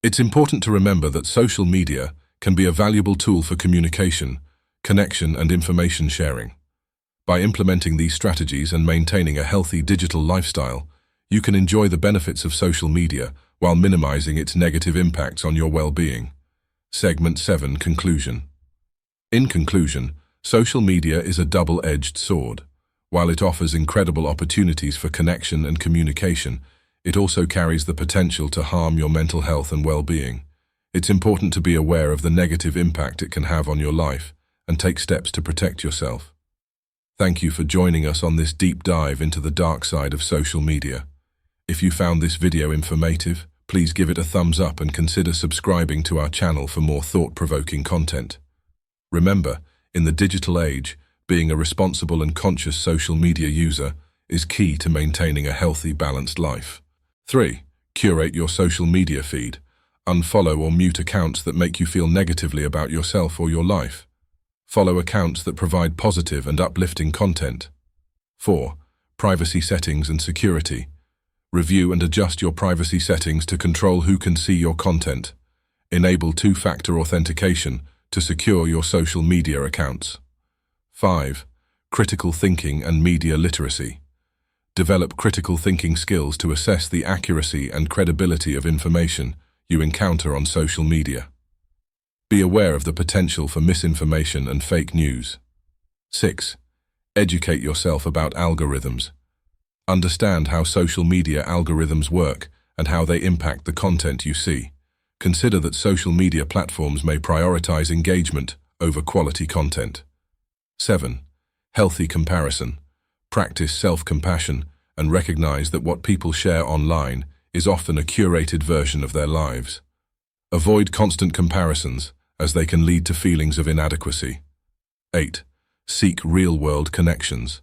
It's important to remember that social media can be a valuable tool for communication, connection, and information sharing. By implementing these strategies and maintaining a healthy digital lifestyle, you can enjoy the benefits of social media while minimizing its negative impacts on your well-being. Segment 7: Conclusion. In conclusion, social media is a double-edged sword. While it offers incredible opportunities for connection and communication, it also carries the potential to harm your mental health and well-being. It's important to be aware of the negative impact it can have on your life and take steps to protect yourself. Thank you for joining us on this deep dive into the dark side of social media. If you found this video informative, please give it a thumbs up and consider subscribing to our channel for more thought-provoking content. Remember, in the digital age, being a responsible and conscious social media user is key to maintaining a healthy, balanced life. 3. Curate your social media feed. Unfollow or mute accounts that make you feel negatively about yourself or your life. Follow accounts that provide positive and uplifting content. 4. Privacy settings and security. Review and adjust your privacy settings to control who can see your content. Enable two-factor authentication to secure your social media accounts. 5. Critical thinking and media literacy. Develop critical thinking skills to assess the accuracy and credibility of information you encounter on social media. Be aware of the potential for misinformation and fake news. 6. Educate yourself about algorithms. Understand how social media algorithms work and how they impact the content you see. Consider that social media platforms may prioritize engagement over quality content. 7. Healthy comparison. Practice self-compassion and recognize that what people share online is often a curated version of their lives. Avoid constant comparisons, as they can lead to feelings of inadequacy. 8. Seek real-world connections.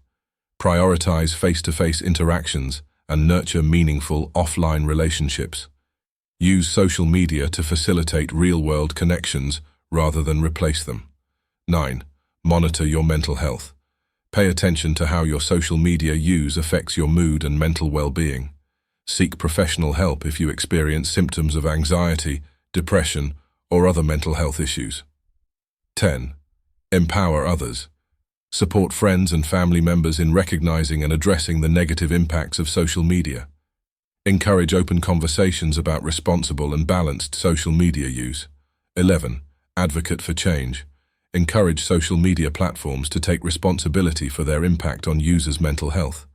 Prioritize face-to-face interactions and nurture meaningful offline relationships. Use social media to facilitate real-world connections rather than replace them. 9. Monitor your mental health. Pay attention to how your social media use affects your mood and mental well-being. Seek professional help if you experience symptoms of anxiety, depression, or other mental health issues. 10. Empower others. Support friends and family members in recognizing and addressing the negative impacts of social media. Encourage open conversations about responsible and balanced social media use. 11. Advocate for change. Encourage social media platforms to take responsibility for their impact on users' mental health.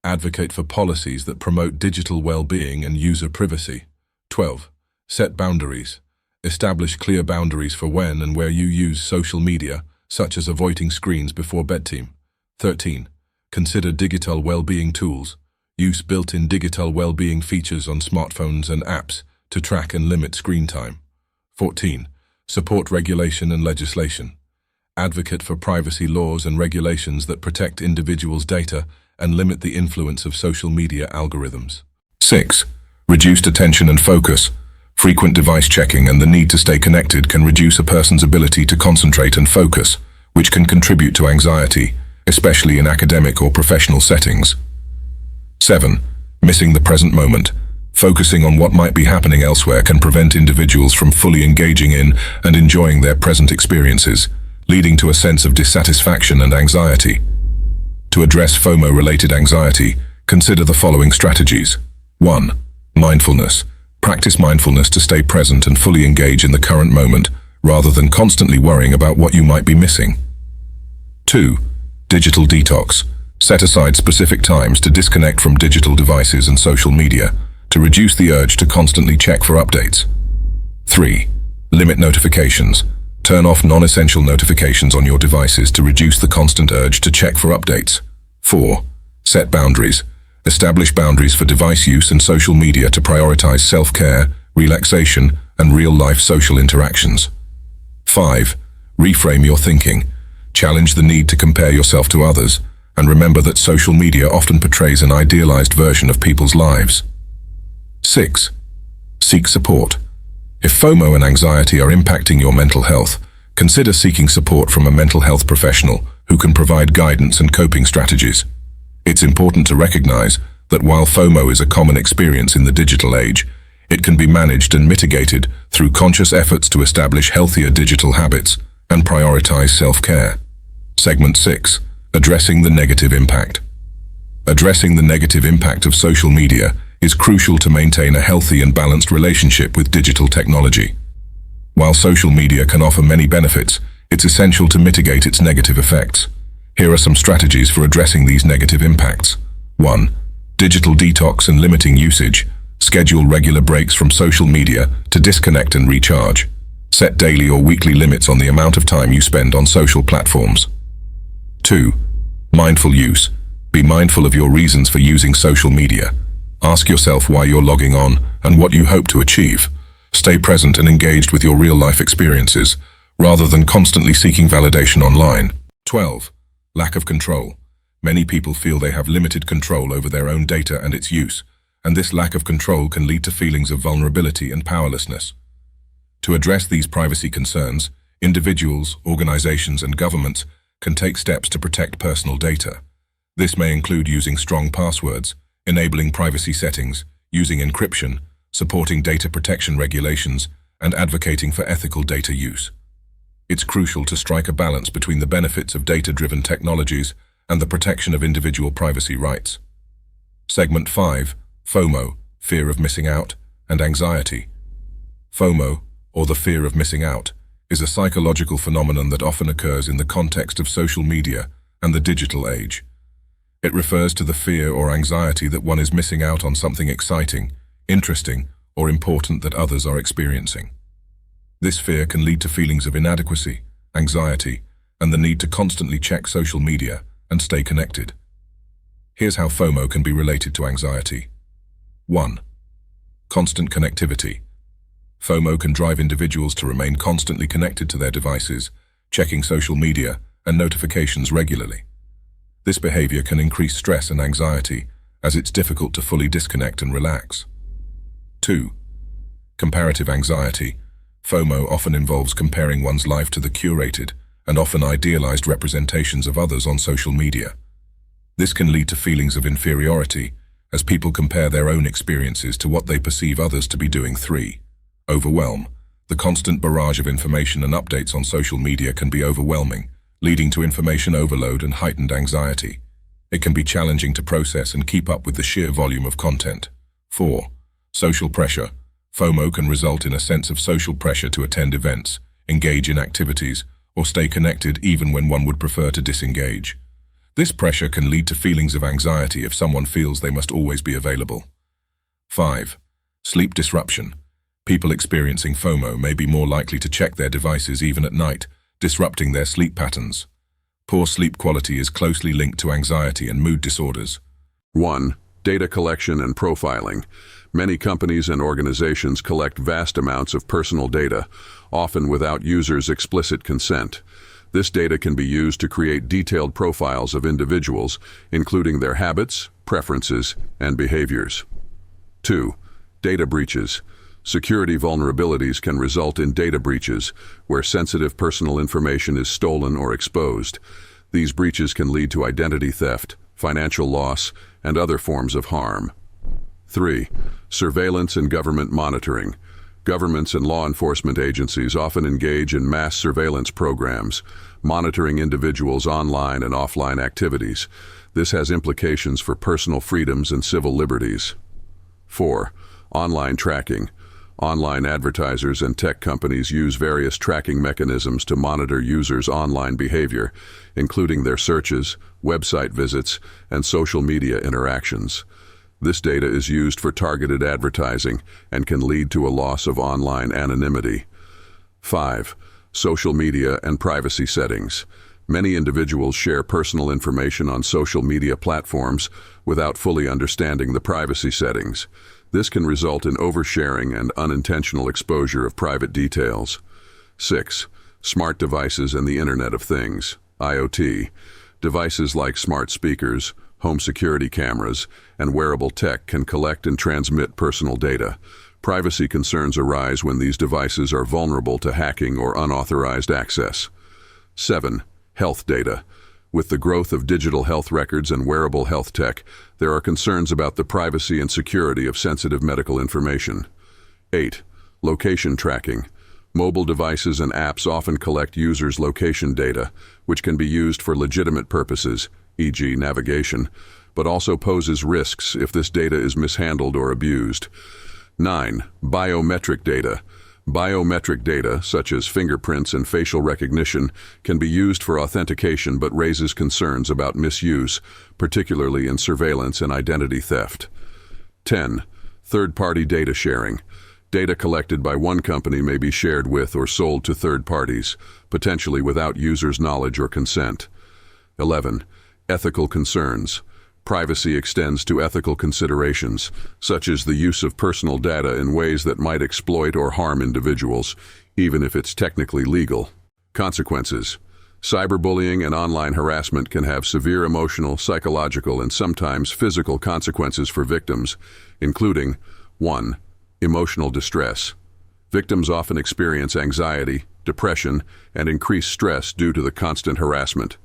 Advocate for policies that promote digital well-being and user privacy. 12. Set boundaries. Establish clear boundaries for when and where you use social media, such as avoiding screens before bedtime. 13. Consider digital well-being tools. Use built-in digital well-being features on smartphones and apps to track and limit screen time. 14. Support regulation and legislation. Advocate for privacy laws and regulations that protect individuals' data and limit the influence of social media algorithms. 6. Reduced attention and focus. Frequent device checking and the need to stay connected can reduce a person's ability to concentrate and focus, which can contribute to anxiety, especially in academic or professional settings. 7. Missing the present moment. Focusing on what might be happening elsewhere can prevent individuals from fully engaging in and enjoying their present experiences, leading to a sense of dissatisfaction and anxiety. To address FOMO-related anxiety, consider the following strategies. 1. Mindfulness. Practice mindfulness to stay present and fully engage in the current moment, rather than constantly worrying about what you might be missing. 2. Digital detox. Set aside specific times to disconnect from digital devices and social media, to reduce the urge to constantly check for updates. 3. Limit notifications. Turn off non-essential notifications on your devices to reduce the constant urge to check for updates. 4. Set boundaries. Establish boundaries for device use and social media to prioritize self-care, relaxation, and real-life social interactions. 5. Reframe your thinking. Challenge the need to compare yourself to others, and remember that social media often portrays an idealized version of people's lives. 6. Seek support. If FOMO and anxiety are impacting your mental health, consider seeking support from a mental health professional who can provide guidance and coping strategies. It's important to recognize that while FOMO is a common experience in the digital age, It can be managed and mitigated through conscious efforts to establish healthier digital habits and prioritize self-care. Segment 6. Addressing the negative impact. Addressing the negative impact of social media is crucial to maintain a healthy and balanced relationship with digital technology. While social media can offer many benefits, it's essential to mitigate its negative effects. Here are some strategies for addressing these negative impacts. 1. Digital detox and limiting usage. Schedule regular breaks from social media to disconnect and recharge. Set daily or weekly limits on the amount of time you spend on social platforms. 2. Mindful use. Be mindful of your reasons for using social media. Ask yourself why you're logging on and what you hope to achieve. Stay present and engaged with your real-life experiences, rather than constantly seeking validation online. 12. Lack of control. Many people feel they have limited control over their own data and its use, and this lack of control can lead to feelings of vulnerability and powerlessness. To address these privacy concerns, individuals, organizations, and governments can take steps to protect personal data. This may include using strong passwords, enabling privacy settings, using encryption, supporting data protection regulations, and advocating for ethical data use. It's crucial to strike a balance between the benefits of data-driven technologies and the protection of individual privacy rights. Segment 5. FOMO, fear of missing out, and anxiety. FOMO, or the fear of missing out, is a psychological phenomenon that often occurs in the context of social media and the digital age. It refers to the fear or anxiety that one is missing out on something exciting, interesting, or important that others are experiencing. This fear can lead to feelings of inadequacy, anxiety, and the need to constantly check social media and stay connected. Here's how FOMO can be related to anxiety. 1. Constant connectivity. FOMO can drive individuals to remain constantly connected to their devices, checking social media and notifications regularly. This behavior can increase stress and anxiety, as it's difficult to fully disconnect and relax. 2. Comparative anxiety. FOMO often involves comparing one's life to the curated and often idealized representations of others on social media. This can lead to feelings of inferiority, as people compare their own experiences to what they perceive others to be doing. 3. Overwhelm. The constant barrage of information and updates on social media can be overwhelming, leading to information overload and heightened anxiety. It can be challenging to process and keep up with the sheer volume of content. 4. Social pressure. FOMO can result in a sense of social pressure to attend events, engage in activities, or stay connected even when one would prefer to disengage. This pressure can lead to feelings of anxiety if someone feels they must always be available. 5. Sleep disruption. People experiencing FOMO may be more likely to check their devices even at night, disrupting their sleep patterns. Poor sleep quality is closely linked to anxiety and mood disorders. 1. Data collection and profiling. Many companies and organizations collect vast amounts of personal data, often without users' explicit consent. This data can be used to create detailed profiles of individuals, including their habits, preferences, and behaviors. 2. Data breaches. Security vulnerabilities can result in data breaches, where sensitive personal information is stolen or exposed. These breaches can lead to identity theft, financial loss, and other forms of harm. 3. Surveillance and government monitoring. Governments and law enforcement agencies often engage in mass surveillance programs, monitoring individuals' online and offline activities. This has implications for personal freedoms and civil liberties. 4. Online tracking. Online advertisers and tech companies use various tracking mechanisms to monitor users' online behavior, including their searches, website visits, and social media interactions. This data is used for targeted advertising and can lead to a loss of online anonymity. 5. Social media and privacy settings. Many individuals share personal information on social media platforms without fully understanding the privacy settings. This can result in oversharing and unintentional exposure of private details. 6. Smart devices and the Internet of Things, IoT. Devices like smart speakers, home security cameras, and wearable tech can collect and transmit personal data. Privacy concerns arise when these devices are vulnerable to hacking or unauthorized access. 7. Health data. With the growth of digital health records and wearable health tech, there are concerns about the privacy and security of sensitive medical information. 8. Location tracking. Mobile devices and apps often collect users' location data, which can be used for legitimate purposes, e.g. navigation, but also poses risks if this data is mishandled or abused. 9. Biometric data. Biometric data, such as fingerprints and facial recognition, can be used for authentication but raises concerns about misuse, particularly in surveillance and identity theft. 10. Third-party data sharing. Data collected by one company may be shared with or sold to third parties, potentially without users' knowledge or consent. 11. Ethical concerns. Privacy extends to ethical considerations, such as the use of personal data in ways that might exploit or harm individuals, even if it's technically legal. Consequences. Cyberbullying and online harassment can have severe emotional, psychological, and sometimes physical consequences for victims, including 1. Emotional distress. Victims often experience anxiety, depression, and increased stress due to the constant harassment.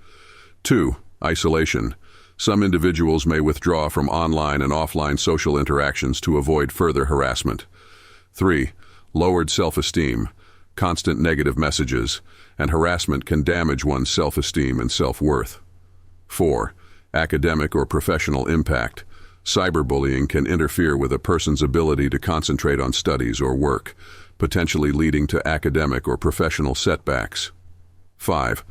2. Isolation. Some individuals may withdraw from online and offline social interactions to avoid further harassment. 3. Lowered self-esteem. Constant negative messages and harassment can damage one's self-esteem and self-worth. 4. Academic or professional impact. Cyberbullying can interfere with a person's ability to concentrate on studies or work, potentially leading to academic or professional setbacks. 5.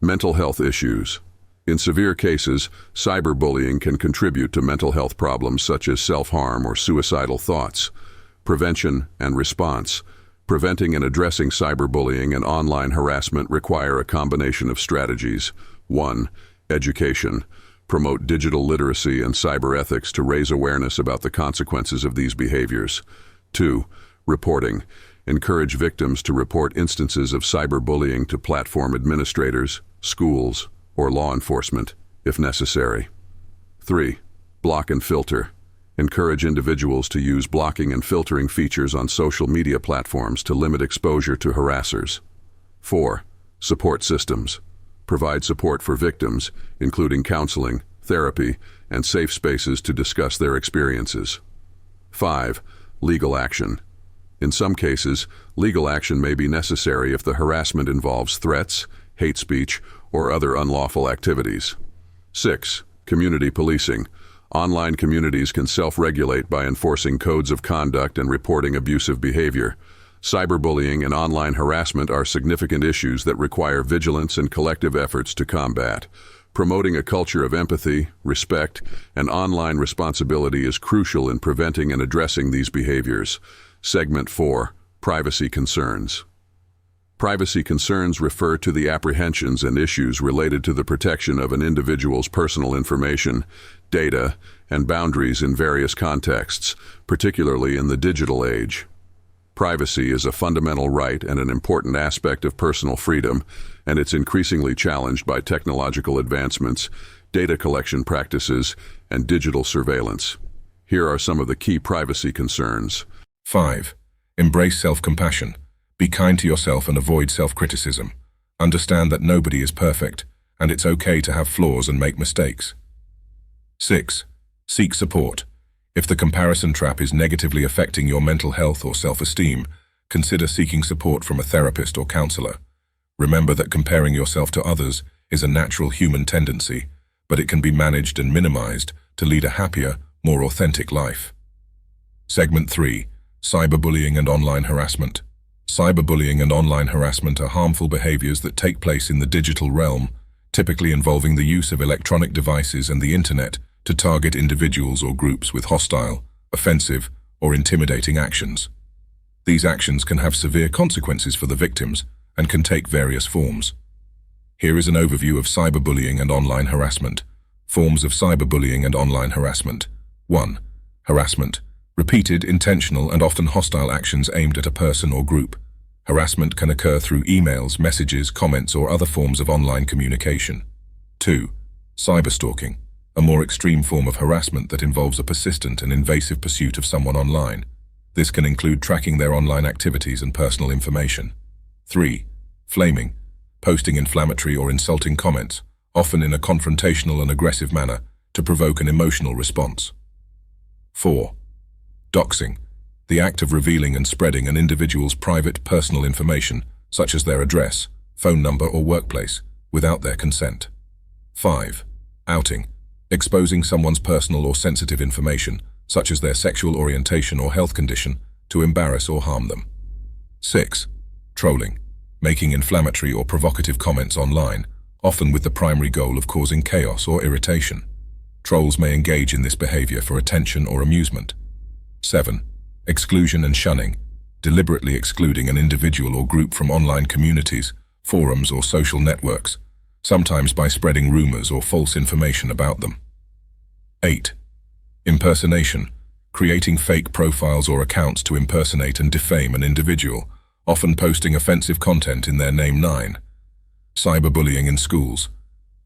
Mental health issues. In severe cases, cyberbullying can contribute to mental health problems such as self-harm or suicidal thoughts. Prevention and response. Preventing and addressing cyberbullying and online harassment require a combination of strategies. 1. Education. Promote digital literacy and cyber ethics to raise awareness about the consequences of these behaviors. 2. Reporting. Encourage victims to report instances of cyberbullying to platform administrators, schools, or law enforcement, if necessary. 3. Block and filter. Encourage individuals to use blocking and filtering features on social media platforms to limit exposure to harassers. 4. Support systems. Provide support for victims, including counseling, therapy, and safe spaces to discuss their experiences. 5. Legal action. In some cases, legal action may be necessary if the harassment involves threats, hate speech, or other unlawful activities. 6. Community policing. Online communities can self-regulate by enforcing codes of conduct and reporting abusive behavior. Cyberbullying and online harassment are significant issues that require vigilance and collective efforts to combat. Promoting a culture of empathy, respect, and online responsibility is crucial in preventing and addressing these behaviors. Segment 4. Privacy concerns. Privacy concerns refer to the apprehensions and issues related to the protection of an individual's personal information, data, and boundaries in various contexts, particularly in the digital age. Privacy is a fundamental right and an important aspect of personal freedom, and it's increasingly challenged by technological advancements, data collection practices, and digital surveillance. Here are some of the key privacy concerns. 5. Embrace self-compassion. Be kind to yourself and avoid self-criticism. Understand that nobody is perfect, and it's okay to have flaws and make mistakes. 6. Seek support. If the comparison trap is negatively affecting your mental health or self-esteem, consider seeking support from a therapist or counselor. Remember that comparing yourself to others is a natural human tendency, but it can be managed and minimized to lead a happier, more authentic life. Segment 3. Cyberbullying and online harassment. Cyberbullying and online harassment are harmful behaviors that take place in the digital realm, typically involving the use of electronic devices and the internet to target individuals or groups with hostile, offensive, or intimidating actions. These actions can have severe consequences for the victims and can take various forms. Here is an overview of cyberbullying and online harassment. Forms of cyberbullying and online harassment. 1. Harassment. Repeated, intentional, and often hostile actions aimed at a person or group. Harassment can occur through emails, messages, comments, or other forms of online communication. 2. Cyberstalking. A more extreme form of harassment that involves a persistent and invasive pursuit of someone online. This can include tracking their online activities and personal information. 3. Flaming. Posting inflammatory or insulting comments, often in a confrontational and aggressive manner, to provoke an emotional response. 4. Doxing. the act of revealing and spreading an individual's private personal information, such as their address, phone number or workplace, without their consent. 5. Outing, exposing someone's personal or sensitive information, such as their sexual orientation or health condition, to embarrass or harm them. 6. Trolling, making inflammatory or provocative comments online, often with the primary goal of causing chaos or irritation. Trolls may engage in this behavior for attention or amusement. 7. Exclusion and shunning, deliberately excluding an individual or group from online communities, forums or social networks, sometimes by spreading rumors or false information about them. 8. Impersonation, creating fake profiles or accounts to impersonate and defame an individual, often posting offensive content in their name. 9. Cyberbullying in schools.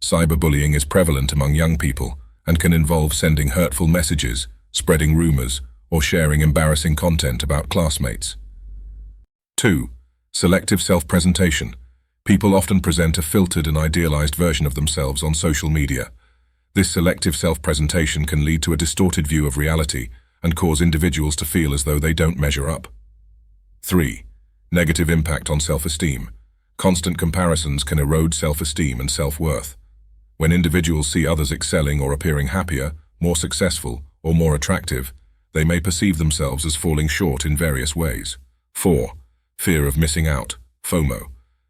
Cyberbullying is prevalent among young people and can involve sending hurtful messages, spreading rumors, or sharing embarrassing content about classmates. 2. Selective self-presentation. People often present a filtered and idealized version of themselves on social media. This selective self-presentation can lead to a distorted view of reality and cause individuals to feel as though they don't measure up. 3. Negative impact on self-esteem. Constant comparisons can erode self-esteem and self-worth. When individuals see others excelling or appearing happier, more successful, or more attractive, they may perceive themselves as falling short in various ways. 4. Fear of missing out, FOMO.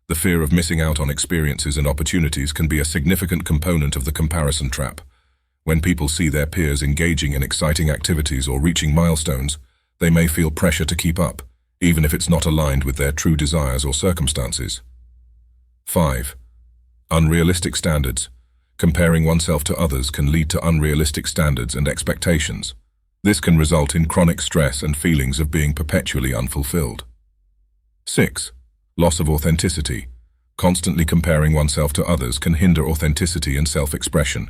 The fear of missing out on experiences and opportunities can be a significant component of the comparison trap. When people see their peers engaging in exciting activities or reaching milestones, they may feel pressure to keep up, even if it's not aligned with their true desires or circumstances. 5. Unrealistic standards. Comparing oneself to others can lead to unrealistic standards and expectations. This can result in chronic stress and feelings of being perpetually unfulfilled. 6. Loss of authenticity. Constantly comparing oneself to others can hinder authenticity and self-expression.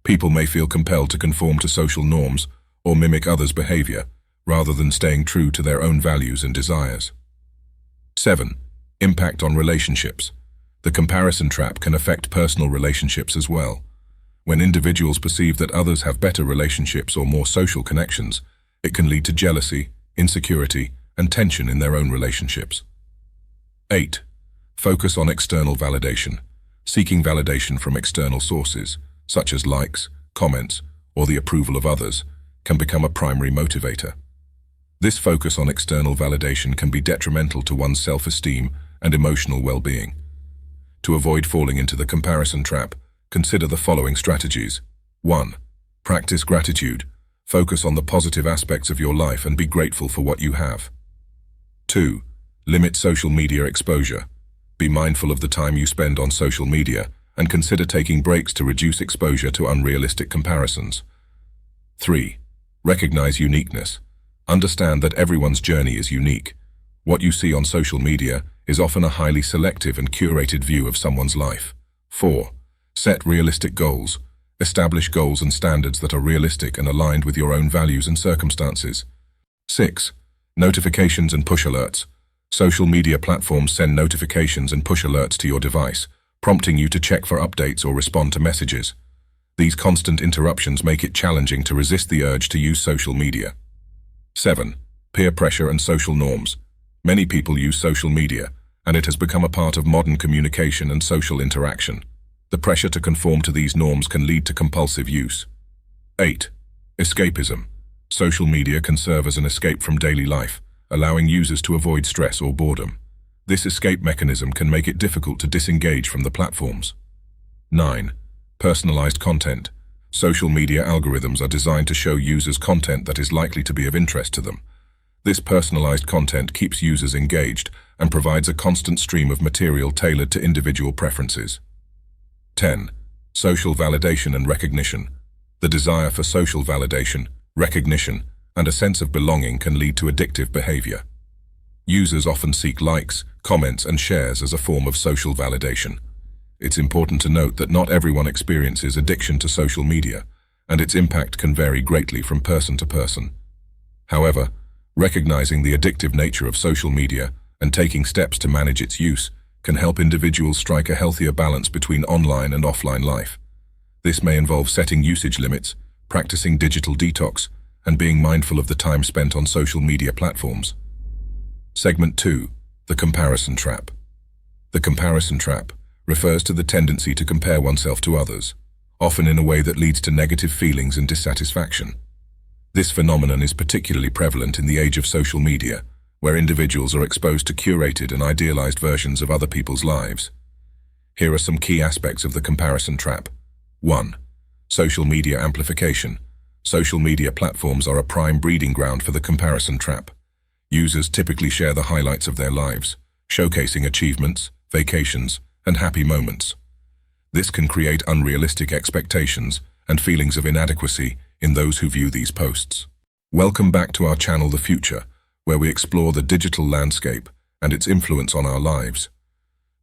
People may feel compelled to conform to social norms or mimic others' behavior, rather than staying true to their own values and desires. 7. Impact on relationships. The comparison trap can affect personal relationships as well. When individuals perceive that others have better relationships or more social connections, it can lead to jealousy, insecurity, and tension in their own relationships. 8. Focus on external validation. Seeking validation from external sources, such as likes, comments, or the approval of others, can become a primary motivator. This focus on external validation can be detrimental to one's self-esteem and emotional well-being. To avoid falling into the comparison trap, consider the following strategies. 1. Practice gratitude. Focus on the positive aspects of your life and be grateful for what you have. 2. Limit social media exposure. Be mindful of the time you spend on social media and consider taking breaks to reduce exposure to unrealistic comparisons. 3. Recognize uniqueness. Understand that everyone's journey is unique. What you see on social media is often a highly selective and curated view of someone's life. 4. Set realistic goals. Establish goals and standards that are realistic and aligned with your own values and circumstances. 6. Notifications and push alerts. Social media platforms send notifications and push alerts to your device, prompting you to check for updates or respond to messages. These constant interruptions make it challenging to resist the urge to use social media. 7. Peer pressure and social norms. Many people use social media, and it has become a part of modern communication and social interaction. The pressure to conform to these norms can lead to compulsive use. 8. Escapism. Social media can serve as an escape from daily life, allowing users to avoid stress or boredom. This escape mechanism can make it difficult to disengage from the platforms. 9. Personalized content. Social media algorithms are designed to show users content that is likely to be of interest to them. This personalized content keeps users engaged and provides a constant stream of material tailored to individual preferences. 10. Social validation and recognition. The desire for social validation, recognition, and a sense of belonging can lead to addictive behavior. Users often seek likes, comments, and shares as a form of social validation. It's important to note that not everyone experiences addiction to social media, and its impact can vary greatly from person to person. However, recognizing the addictive nature of social media and taking steps to manage its use can help individuals strike a healthier balance between online and offline life. This may involve setting usage limits, practicing digital detox, and being mindful of the time spent on social media platforms. Segment 2. The comparison trap. The comparison trap refers to the tendency to compare oneself to others, often in a way that leads to negative feelings and dissatisfaction. This phenomenon is particularly prevalent in the age of social media, where individuals are exposed to curated and idealized versions of other people's lives. Here are some key aspects of the comparison trap. 1. Social media amplification. Social media platforms are a prime breeding ground for the comparison trap. Users typically share the highlights of their lives, showcasing achievements, vacations, and happy moments. This can create unrealistic expectations and feelings of inadequacy in those who view these posts. Welcome back to our channel The Future, where we explore the digital landscape and its influence on our lives.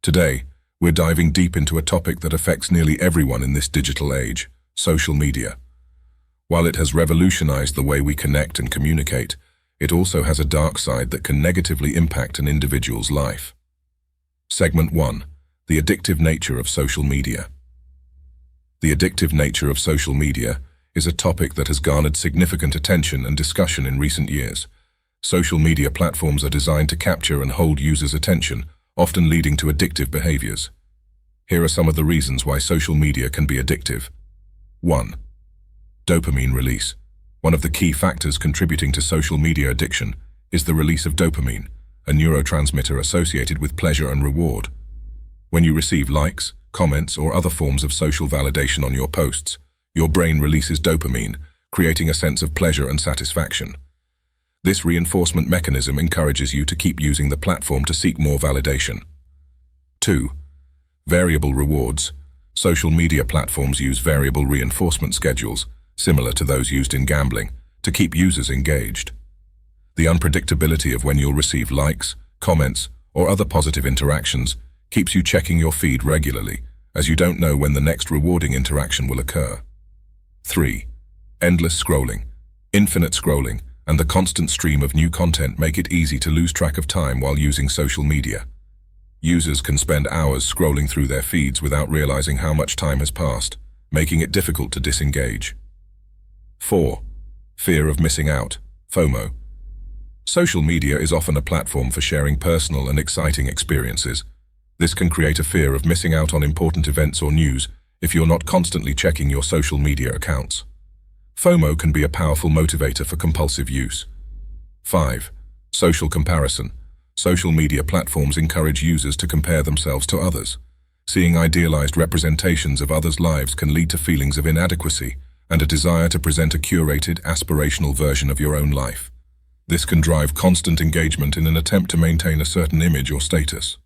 Today, we're diving deep into a topic that affects nearly everyone in this digital age: social media. While it has revolutionized the way we connect and communicate, it also has a dark side that can negatively impact an individual's life. Segment 1. The addictive nature of social media. The addictive nature of social media is a topic that has garnered significant attention and discussion in recent years. Social media platforms are designed to capture and hold users' attention, often leading to addictive behaviors. Here are some of the reasons why social media can be addictive. 1. Dopamine release. One of the key factors contributing to social media addiction is the release of dopamine, a neurotransmitter associated with pleasure and reward. When you receive likes, comments, or other forms of social validation on your posts, your brain releases dopamine, creating a sense of pleasure and satisfaction. This reinforcement mechanism encourages you to keep using the platform to seek more validation. 2. Variable rewards. Social media platforms use variable reinforcement schedules, similar to those used in gambling, to keep users engaged. The unpredictability of when you'll receive likes, comments, or other positive interactions keeps you checking your feed regularly, as you don't know when the next rewarding interaction will occur. 3. Endless scrolling. Infinite scrolling and the constant stream of new content make it easy to lose track of time while using social media. Users can spend hours scrolling through their feeds without realizing how much time has passed, making it difficult to disengage. 4. Fear of missing out, FOMO. Social media is often a platform for sharing personal and exciting experiences. This can create a fear of missing out on important events or news if you're not constantly checking your social media accounts. FOMO can be a powerful motivator for compulsive use. 5. Social comparison. Social media platforms encourage users to compare themselves to others. Seeing idealized representations of others' lives can lead to feelings of inadequacy and a desire to present a curated, aspirational version of your own life. This can drive constant engagement in an attempt to maintain a certain image or status.